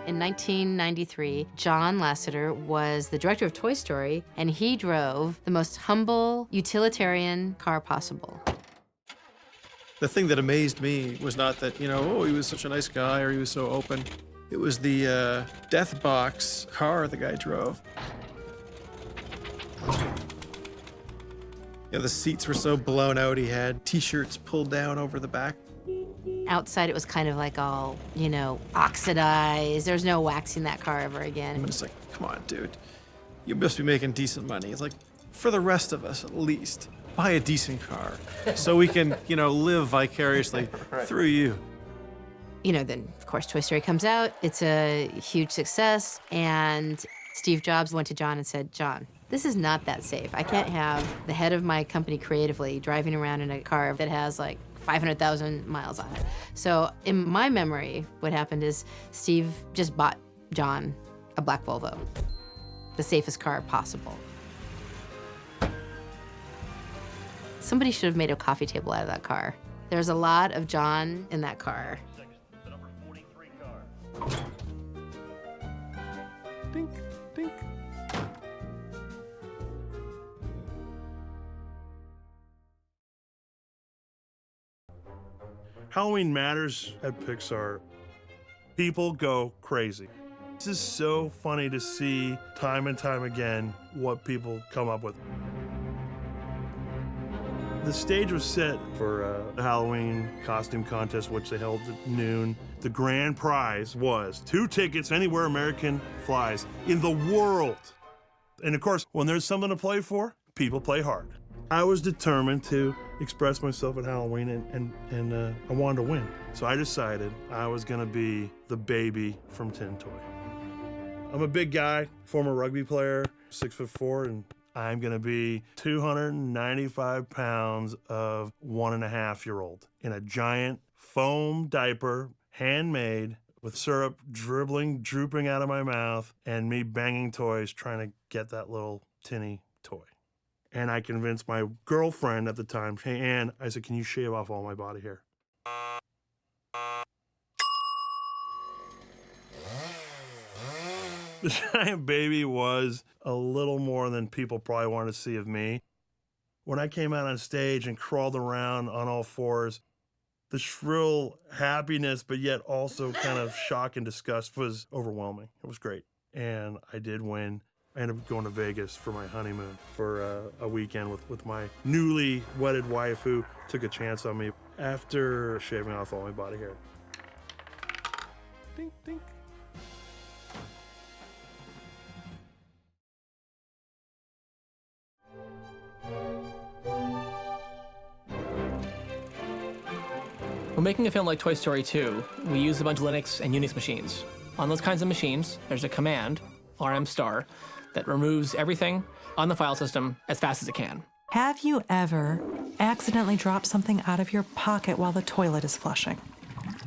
In 1993, John Lasseter was the director of Toy Story, and he drove the most humble, utilitarian car possible. The thing that amazed me was not that, oh, he was such a nice guy or he was so open. It was the death box car the guy drove. The seats were so blown out, he had T-shirts pulled down over the back. Outside, it was kind of like all, oxidized. There's no waxing that car ever again. I'm just like, come on, dude. You must be making decent money. It's like, for the rest of us, at least, buy a decent car so we can, live vicariously through you. Then, of course, Toy Story comes out. It's a huge success. And Steve Jobs went to John and said, John, this is not that safe. I can't have the head of my company creatively driving around in a car that has, 500,000 miles on it. So in my memory, what happened is Steve just bought John a black Volvo, the safest car possible. Somebody should have made a coffee table out of that car. There's a lot of John in that car. The number 43 car. Dink, dink. Halloween matters at Pixar. People go crazy. This is so funny to see time and time again what people come up with. The stage was set for a Halloween costume contest, which they held at noon. The grand prize was 2 tickets anywhere American flies in the world. And of course, when there's something to play for, people play hard. I was determined to express myself at Halloween, and I wanted to win. So I decided I was gonna be the baby from Tin Toy. I'm a big guy, former rugby player, 6'4", and I'm gonna be 295 pounds of 1.5-year-old in a giant foam diaper, handmade, with syrup drooping out of my mouth, and me banging toys trying to get that little tinny toy. And I convinced my girlfriend at the time, hey, Ann, I said, can you shave off all my body hair? The giant baby was a little more than people probably wanted to see of me. When I came out on stage and crawled around on all fours, the shrill happiness, but yet also kind of shock and disgust was overwhelming. It was great. And I did win. I ended up going to Vegas for my honeymoon for a weekend with my newly wedded wife, who took a chance on me after shaving off all my body hair. Dink, dink. When making a film like Toy Story 2, we use a bunch of Linux and Unix machines. On those kinds of machines, there's a command, rm*, that removes everything on the file system as fast as it can. Have you ever accidentally dropped something out of your pocket while the toilet is flushing?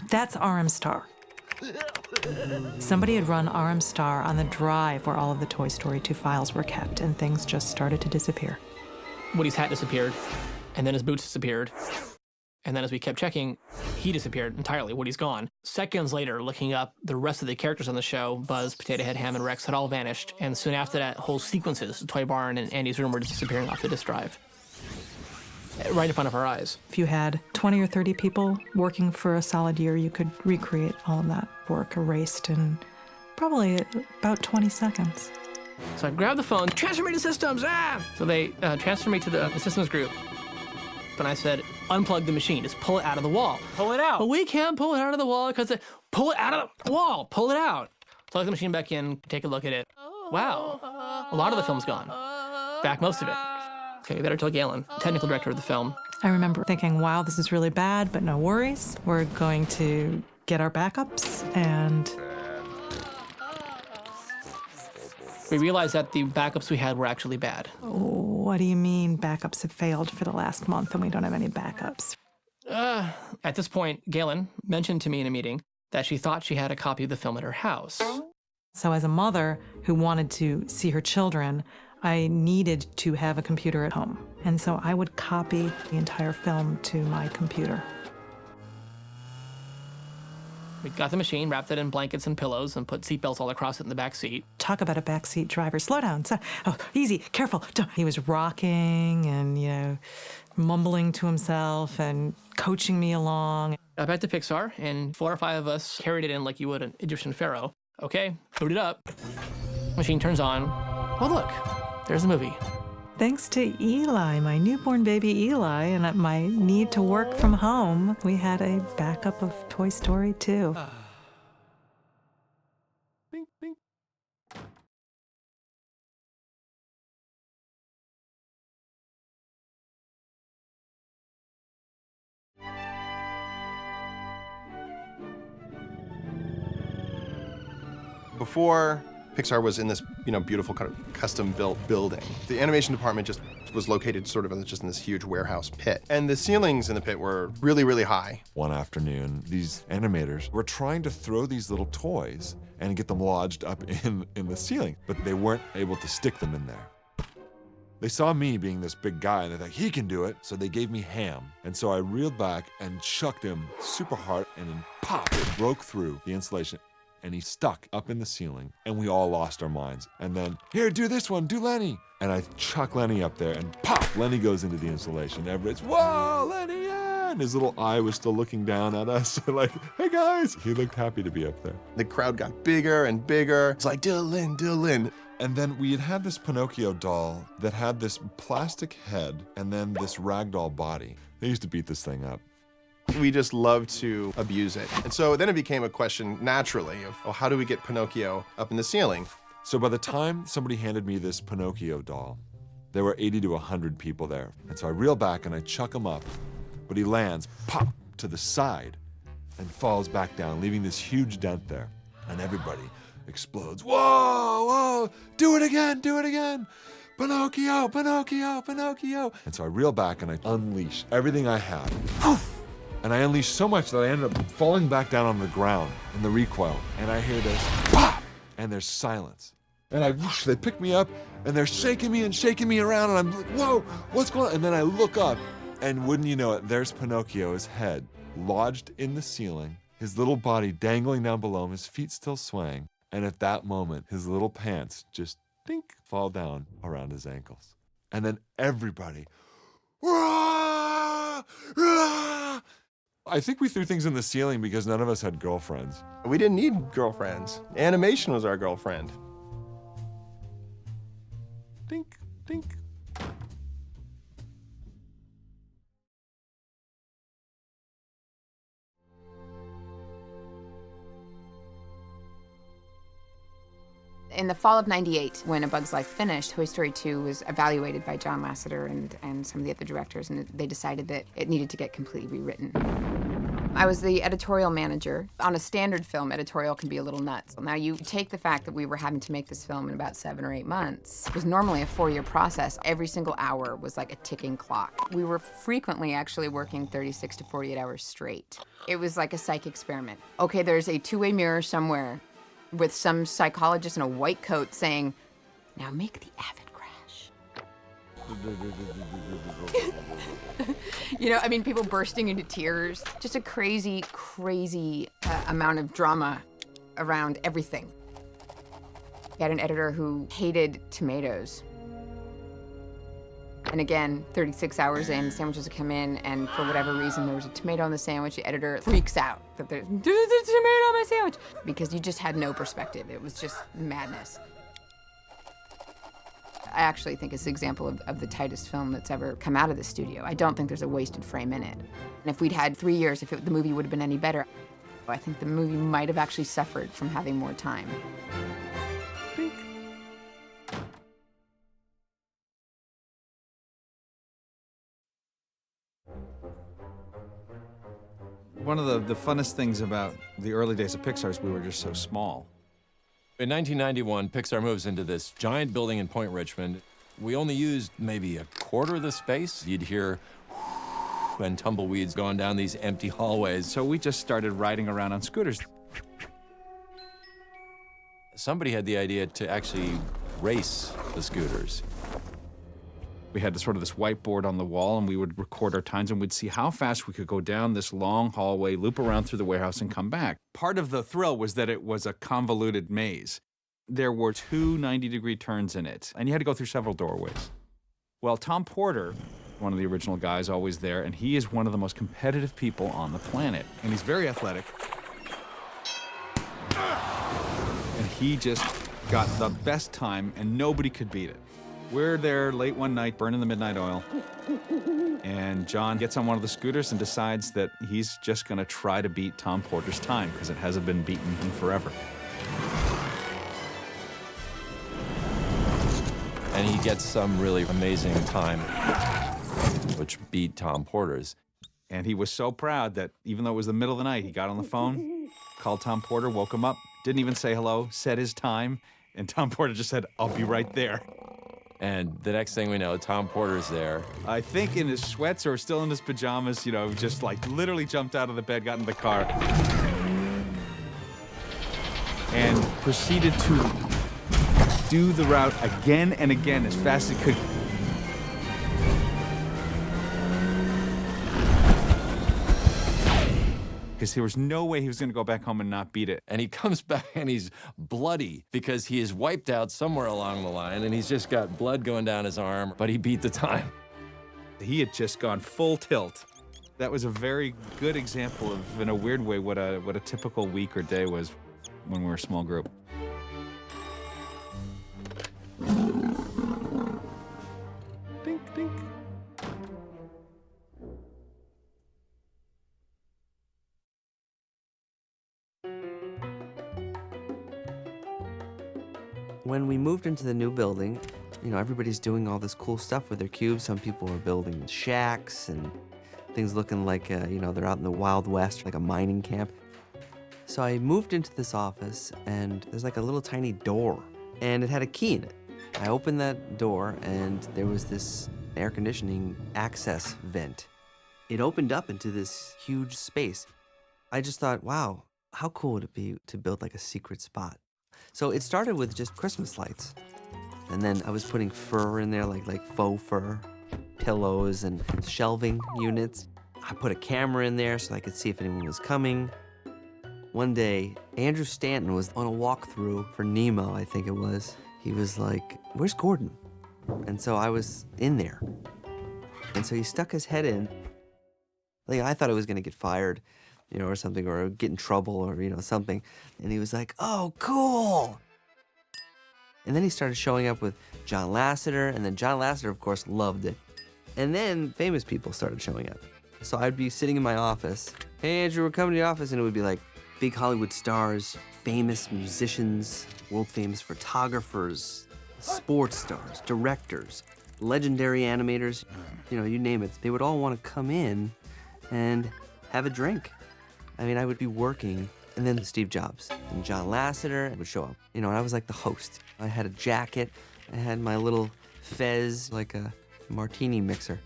That's rm*. Somebody had run rm* on the drive where all of the Toy Story 2 files were kept, and things just started to disappear. Woody's hat disappeared, and then his boots disappeared. And then as we kept checking, he disappeared entirely. Woody's gone. Seconds later, looking up, the rest of the characters on the show, Buzz, Potato Head, Ham, and Rex, had all vanished. And soon after that, whole sequences, the Toy Barn and Andy's room, were disappearing off the disk drive. Right in front of our eyes. If you had 20 or 30 people working for a solid year, you could recreate all of that work erased in probably about 20 seconds. So I grabbed the phone, transfer me to systems, ah! So they transferred me to the systems group. And I said, unplug the machine, just pull it out of the wall. Pull it out. But we can't pull it out of the wall because pull it out of the wall, pull it out. Plug the machine back in, take a look at it. Wow, a lot of the film's gone. In fact, most of it. Okay, we better tell Galen, technical director of the film. I remember thinking, wow, this is really bad, but no worries. We're going to get our backups, and we realized that the backups we had were actually bad. What do you mean backups have failed for the last month and we don't have any backups? At this point, Galen mentioned to me in a meeting that she thought she had a copy of the film at her house. So as a mother who wanted to see her children, I needed to have a computer at home. And so I would copy the entire film to my computer. We got the machine, wrapped it in blankets and pillows, and put seatbelts all across it in the back seat. Talk about a backseat driver. Slow down. Oh, easy, careful. Don't. He was rocking and, mumbling to himself and coaching me along. Got back to Pixar, and 4 or 5 of us carried it in like you would an Egyptian pharaoh. Okay, boot it up. Machine turns on. Oh, look, there's the movie. Thanks to Eli, my newborn baby Eli, and my need to work from home, we had a backup of Toy Story 2. Bing, bing. Before Pixar was in this, beautiful kind of custom-built building, the animation department just was located sort of just in this huge warehouse pit. And the ceilings in the pit were really, really high. One afternoon, these animators were trying to throw these little toys and get them lodged up in the ceiling, but they weren't able to stick them in there. They saw me being this big guy, and they're like, he can do it. So they gave me ham. And so I reeled back and chucked him super hard, and then pop, it broke through the insulation. And he stuck up in the ceiling, and we all lost our minds. And then, here, do this one, do Lenny. And I chuck Lenny up there, and pop, Lenny goes into the insulation. Everybody's, whoa, Lenny, yeah! And his little eye was still looking down at us, like, hey guys. He looked happy to be up there. The crowd got bigger and bigger. It's like, Dylan. And then we had this Pinocchio doll that had this plastic head and then this ragdoll body. They used to beat this thing up. We just loved to abuse it. And so then it became a question, naturally, of how do we get Pinocchio up in the ceiling? So by the time somebody handed me this Pinocchio doll, there were 80 to 100 people there. And so I reel back and I chuck him up, but he lands, pop, to the side and falls back down, leaving this huge dent there. And everybody explodes. Whoa, do it again. Pinocchio. And so I reel back and I unleash everything I have. And I unleashed so much that I ended up falling back down on the ground in the recoil. And I hear this pop, and there's silence. And they pick me up, and they're shaking me around, and I'm like, whoa, what's going on? And then I look up, and wouldn't you know it, there's Pinocchio's head lodged in the ceiling, his little body dangling down below him, his feet still swaying. And at that moment, his little pants just dink, fall down around his ankles. And then everybody, rah, rah. I think we threw things in the ceiling because none of us had girlfriends. We didn't need girlfriends. Animation was our girlfriend. Dink, dink. In the fall of '98, when A Bug's Life finished, Toy Story 2 was evaluated by John Lasseter and some of the other directors, and they decided that it needed to get completely rewritten. I was the editorial manager. On a standard film, editorial can be a little nuts. Now you take the fact that we were having to make this film in about 7 or 8 months. It was normally a 4-year process. Every single hour was like a ticking clock. We were frequently actually working 36 to 48 hours straight. It was like a psych experiment. Okay, there's a two-way mirror somewhere with some psychologist in a white coat saying, now make the avid crash. People bursting into tears. Just a crazy, crazy amount of drama around everything. We had an editor who hated tomatoes. And again, 36 hours in, sandwiches would come in, and for whatever reason, there was a tomato on the sandwich. The editor freaks out that there's a tomato on my sandwich, because you just had no perspective. It was just madness. I actually think it's an example of the tightest film that's ever come out of the studio. I don't think there's a wasted frame in it. And if we'd had 3 years, the movie would have been any better. I think the movie might have actually suffered from having more time. One of the funnest things about the early days of Pixar is we were just so small. In 1991, Pixar moves into this giant building in Point Richmond. We only used maybe a quarter of the space. You'd hear and tumbleweeds going down these empty hallways. So we just started riding around on scooters. Somebody had the idea to actually race the scooters. We had this whiteboard on the wall, and we would record our times, and we'd see how fast we could go down this long hallway, loop around through the warehouse, and come back. Part of the thrill was that it was a convoluted maze. There were 2 90-degree turns in it, and you had to go through several doorways. Well, Tom Porter, one of the original guys, always there, and he is one of the most competitive people on the planet. And he's very athletic. And he just got the best time, and nobody could beat it. We're there late one night, burning the midnight oil, and John gets on one of the scooters and decides that he's just gonna try to beat Tom Porter's time, because it hasn't been beaten in forever. And he gets some really amazing time, which beat Tom Porter's. And he was so proud that even though it was the middle of the night, he got on the phone, called Tom Porter, woke him up, didn't even say hello, said his time, and Tom Porter just said, "I'll be right there." And the next thing we know, Tom Porter's there. I think in his sweats or still in his pajamas, just like literally jumped out of the bed, got in the car, and proceeded to do the route again and again as fast as he could. Because there was no way he was going to go back home and not beat it. And he comes back and he's bloody because he is wiped out somewhere along the line and he's just got blood going down his arm, but he beat the time. He had just gone full tilt. That was a very good example of, in a weird way, what a typical week or day was when we were a small group. Dink, dink. When we moved into the new building, everybody's doing all this cool stuff with their cubes. Some people are building shacks and things looking like, they're out in the Wild West, like a mining camp. So I moved into this office, and there's like a little tiny door, and it had a key in it. I opened that door, and there was this air conditioning access vent. It opened up into this huge space. I just thought, wow, how cool would it be to build like a secret spot? So it started with just Christmas lights. And then I was putting fur in there, like faux fur, pillows and shelving units. I put a camera in there so I could see if anyone was coming. One day, Andrew Stanton was on a walkthrough for Nemo, I think it was. He was like, "Where's Gordon?" And so I was in there. And so he stuck his head in. I thought I was gonna get fired, or something, or get in trouble, or, something. And he was like, "Oh, cool." And then he started showing up with John Lasseter, and then John Lasseter, of course, loved it. And then famous people started showing up. So I'd be sitting in my office, "Hey, Andrew, we're coming to the office," and it would be like big Hollywood stars, famous musicians, world-famous photographers, sports stars, directors, legendary animators, you name it. They would all want to come in and have a drink. I would be working, and then Steve Jobs and John Lasseter would show up, and I was like the host. I had a jacket, I had my little fez, like a martini mixer.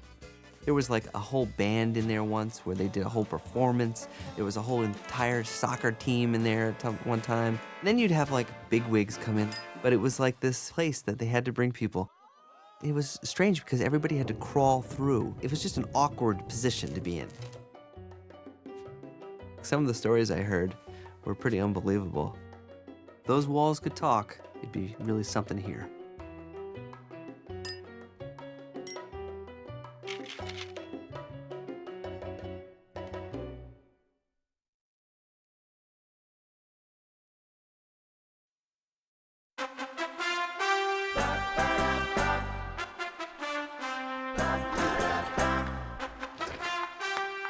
There was like a whole band in there once where they did a whole performance. There was a whole entire soccer team in there at one time. And then you'd have like bigwigs come in, but it was like this place that they had to bring people. It was strange because everybody had to crawl through. It was just an awkward position to be in. Some of the stories I heard were pretty unbelievable. If those walls could talk, it'd be really something here.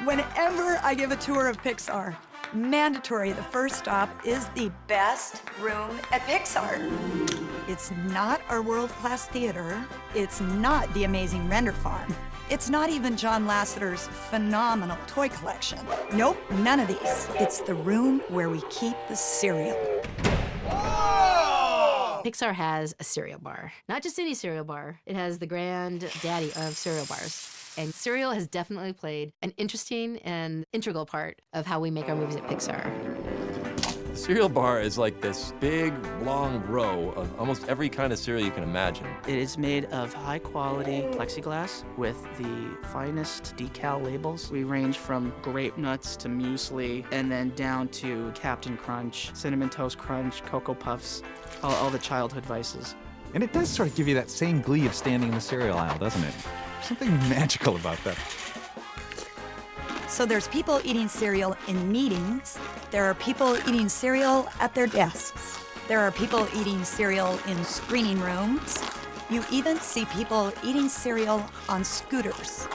Whenever I give a tour of Pixar, mandatory, the first stop is the best room at Pixar. It's not our world-class theater. It's not the amazing render farm. It's not even John Lasseter's phenomenal toy collection. Nope, none of these. It's the room where we keep the cereal. Pixar has a cereal bar. Not just any cereal bar. It has the granddaddy of cereal bars. And cereal has definitely played an interesting and integral part of how we make our movies at Pixar. cereal bar is like this big, long row of almost every kind of cereal you can imagine. It is made of high-quality plexiglass with the finest decal labels. We range from grape nuts to muesli, and then down to Captain Crunch, Cinnamon Toast Crunch, Cocoa Puffs, all the childhood vices. And it does sort of give you that same glee of standing in the cereal aisle, doesn't it? Something magical about that. So there's people eating cereal in meetings. There are people eating cereal at their desks. There are people eating cereal in screening rooms. You even see people eating cereal on scooters.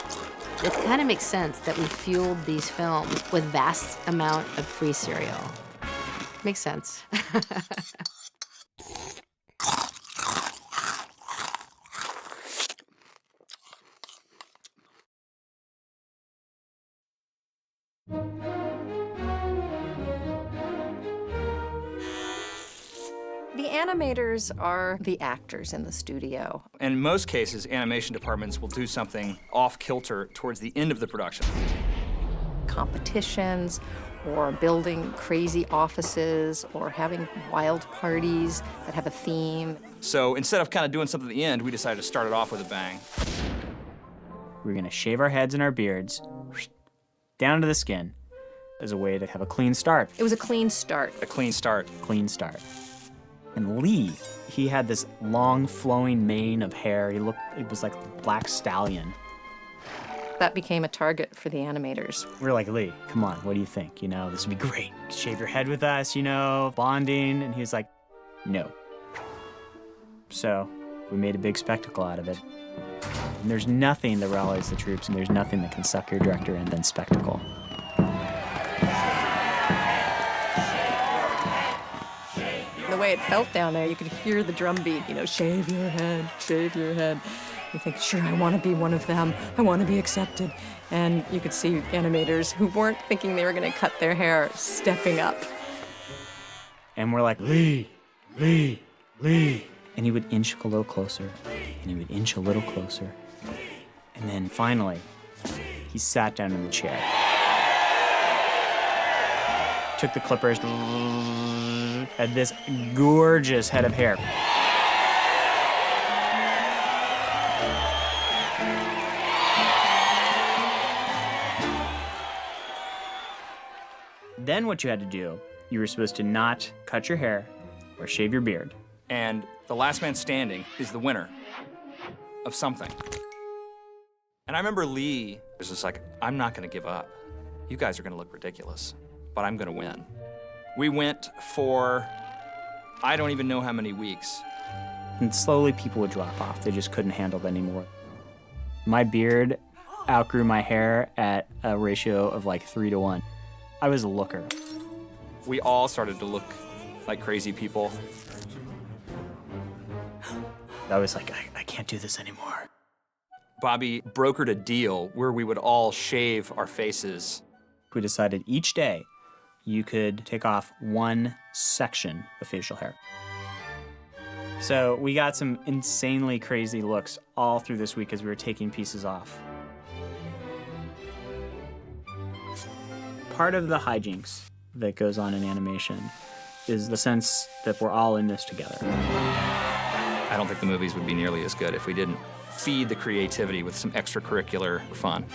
It kind of makes sense that we fueled these films with vast amount of free cereal. Makes sense. The animators are the actors in the studio. In most cases, animation departments will do something off-kilter towards the end of the production. Competitions, or building crazy offices, or having wild parties that have a theme. So instead of kind of doing something at the end, we decided to start it off with a bang. We're gonna shave our heads and our beards down to the skin as a way to have a clean start. It was a clean start. A clean start. Clean start. And Lee, he had this long flowing mane of hair. He was like a black stallion. That became a target for the animators. We were like, Lee, come on, what do you think? You know, this would be great. Shave your head with us, you know, bonding. And he was like, no. So we made a big spectacle out of it. And there's nothing that rallies the troops, and there's nothing that can suck your director in than spectacle. The way it felt down there, you could hear the drum beat, you know, shave your head, shave your head. You think, sure, I want to be one of them. I want to be accepted. And you could see animators who weren't thinking they were going to cut their hair stepping up. And we're like, Lee, Lee, Lee. And he would inch a little closer, and he would inch a little closer. And then finally, he sat down in the chair. Took the clippers, had this gorgeous head of hair. Then what you had to do, you were supposed to not cut your hair or shave your beard. And the last man standing is the winner of something. And I remember Lee was just like, I'm not gonna give up. You guys are gonna look ridiculous, but I'm gonna win. We went for, I don't even know how many weeks. And slowly people would drop off. They just couldn't handle it anymore. My beard outgrew my hair at a ratio of like 3-to-1. I was a looker. We all started to look like crazy people. I was like, I can't do this anymore. Bobby brokered a deal where we would all shave our faces. We decided each day you could take off one section of facial hair. So we got some insanely crazy looks all through this week as we were taking pieces off. Part of the hijinks that goes on in animation is the sense that we're all in this together. I don't think the movies would be nearly as good if we didn't feed the creativity with some extracurricular fun.